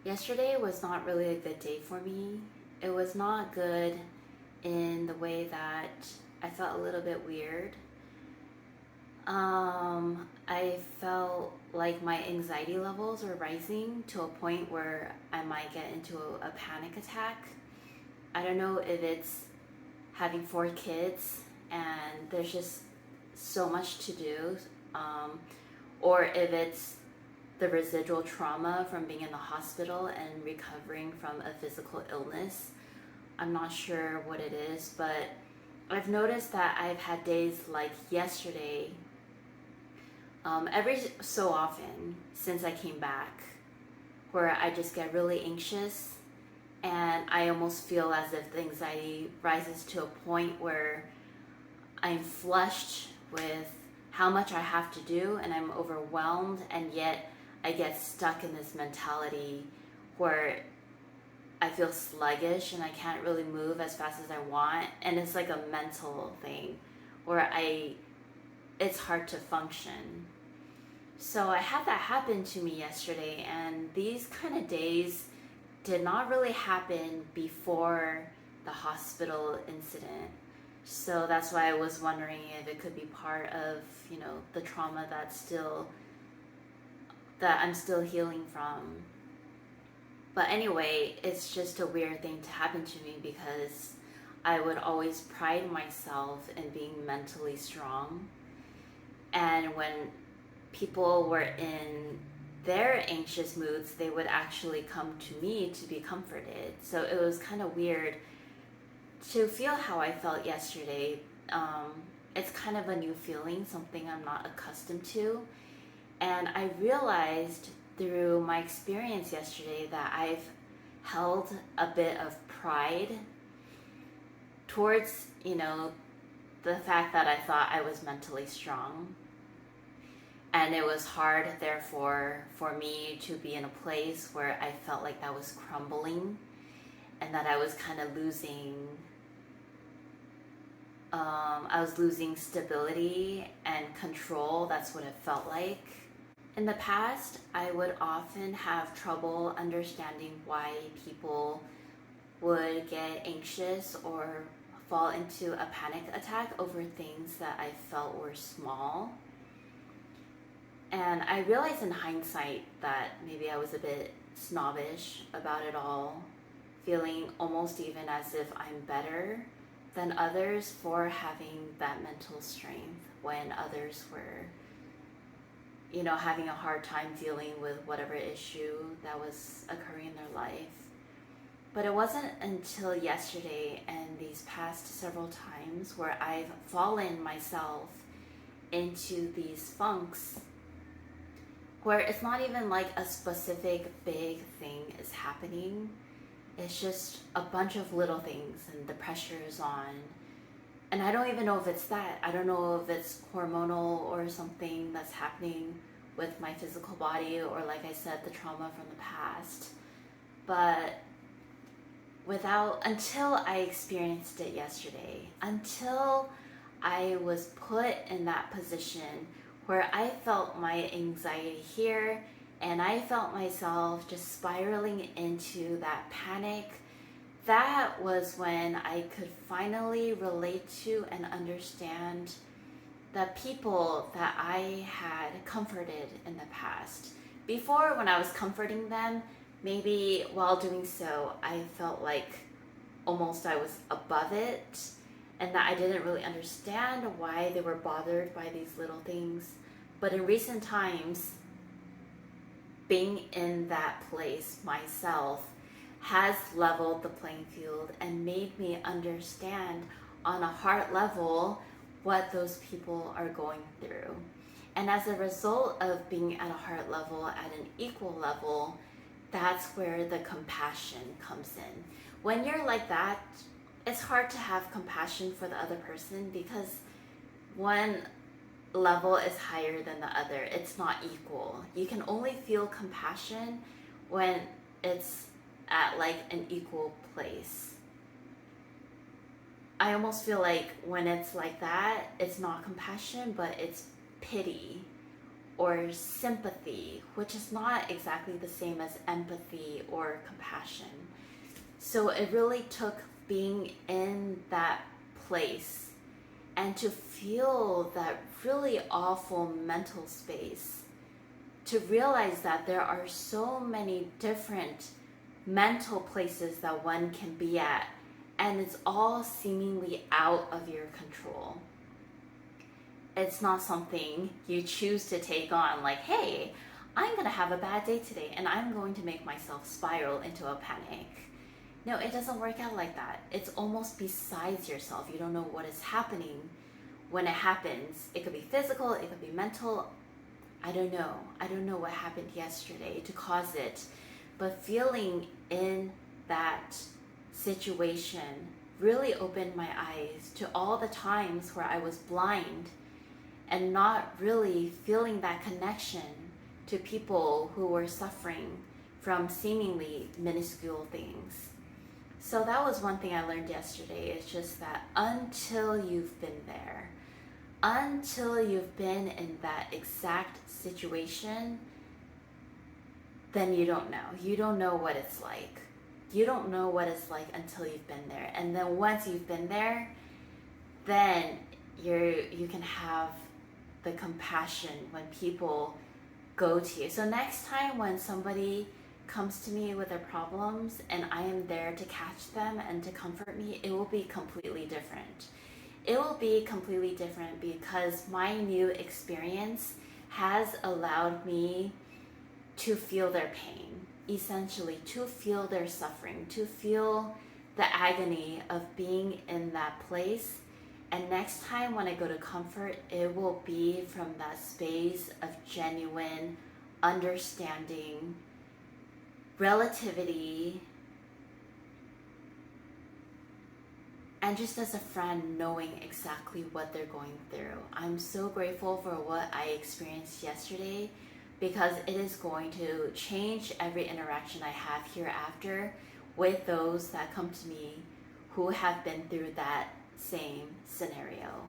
Yesterday was not really a good day for me. It was not good in the way that I felt a little bit weird. I felt like my anxiety levels were rising to a point where I might get into a panic attack. I don't know if it's having four kids and there's just so much to do, um, or if it's the residual trauma from being in the hospital and recovering from a physical illness. I'm not sure what it is, but I've noticed that I've had days like yesterday, every so often since I came back, where I just get really anxious and I almost feel as if the anxiety rises to a point where I'm flushed with how much I have to do and I'm overwhelmed, and yet I get stuck in this mentality where I feel sluggish and I can't really move as fast as I want, and it's like a mental thing where it's hard to function. So I had that happen to me yesterday, and these kind of days did not really happen before the hospital incident. So that's why I was wondering if it could be part of, the trauma that I'm still healing from. But anyway, it's just a weird thing to happen to me because I would always pride myself in being mentally strong. And when people were in their anxious moods, they would actually come to me to be comforted. So it was kind of weird to feel how I felt yesterday. It's kind of a new feeling, something I'm not accustomed to. And I realized through my experience yesterday that I've held a bit of pride towards, the fact that I thought I was mentally strong. And it was hard, therefore, for me to be in a place where I felt like that was crumbling and that I was kind of losing stability and control. That's what it felt like. In the past, I would often have trouble understanding why people would get anxious or fall into a panic attack over things that I felt were small. And I realized in hindsight that maybe I was a bit snobbish about it all, feeling almost even as if I'm better than others for having that mental strength when others were, having a hard time dealing with whatever issue that was occurring in their life. But it wasn't until yesterday and these past several times where I've fallen myself into these funks where it's not even like a specific big thing is happening. It's just a bunch of little things and the pressure is on. And I don't even know if it's that. I don't know if it's hormonal or something that's happening with my physical body, or like I said, the trauma from the past. But until I experienced it yesterday, until I was put in that position where I felt my anxiety here and I felt myself just spiraling into that panic, that was when I could finally relate to and understand the people that I had comforted in the past. Before, when I was comforting them, maybe while doing so, I felt like almost I was above it and that I didn't really understand why they were bothered by these little things. But in recent times, being in that place myself has leveled the playing field and made me understand on a heart level what those people are going through. And as a result of being at a heart level, at an equal level, that's where the compassion comes in. When you're like that, it's hard to have compassion for the other person because one level is higher than the other. It's not equal. You can only feel compassion when it's at like an equal place. I almost feel like when it's like that, it's not compassion, but it's pity or sympathy, which is not exactly the same as empathy or compassion. So it really took being in that place and to feel that really awful mental space, to realize that there are so many different mental places that one can be at, and it's all seemingly out of your control. It's not something you choose to take on, like, hey, I'm gonna have a bad day today and I'm going to make myself spiral into a panic. No, it doesn't work out like that. It's almost besides yourself. You don't know what is happening when it happens. It could be physical, it could be mental. I don't know. I don't know what happened yesterday to cause it. But feeling in that situation really opened my eyes to all the times where I was blind and not really feeling that connection to people who were suffering from seemingly minuscule things. So that was one thing I learned yesterday. It's just that until you've been there, until you've been in that exact situation, then you don't know. You don't know what it's like. You don't know what it's like until you've been there. And then once you've been there, then you can have the compassion when people go to you. So next time when somebody comes to me with their problems and I am there to catch them and to comfort me, it will be completely different. It will be completely different because my new experience has allowed me to feel their pain, essentially to feel their suffering, to feel the agony of being in that place. And next time when I go to comfort, it will be from that space of genuine understanding, relativity, and just as a friend, knowing exactly what they're going through. I'm so grateful for what I experienced yesterday because it is going to change every interaction I have hereafter with those that come to me who have been through that same scenario.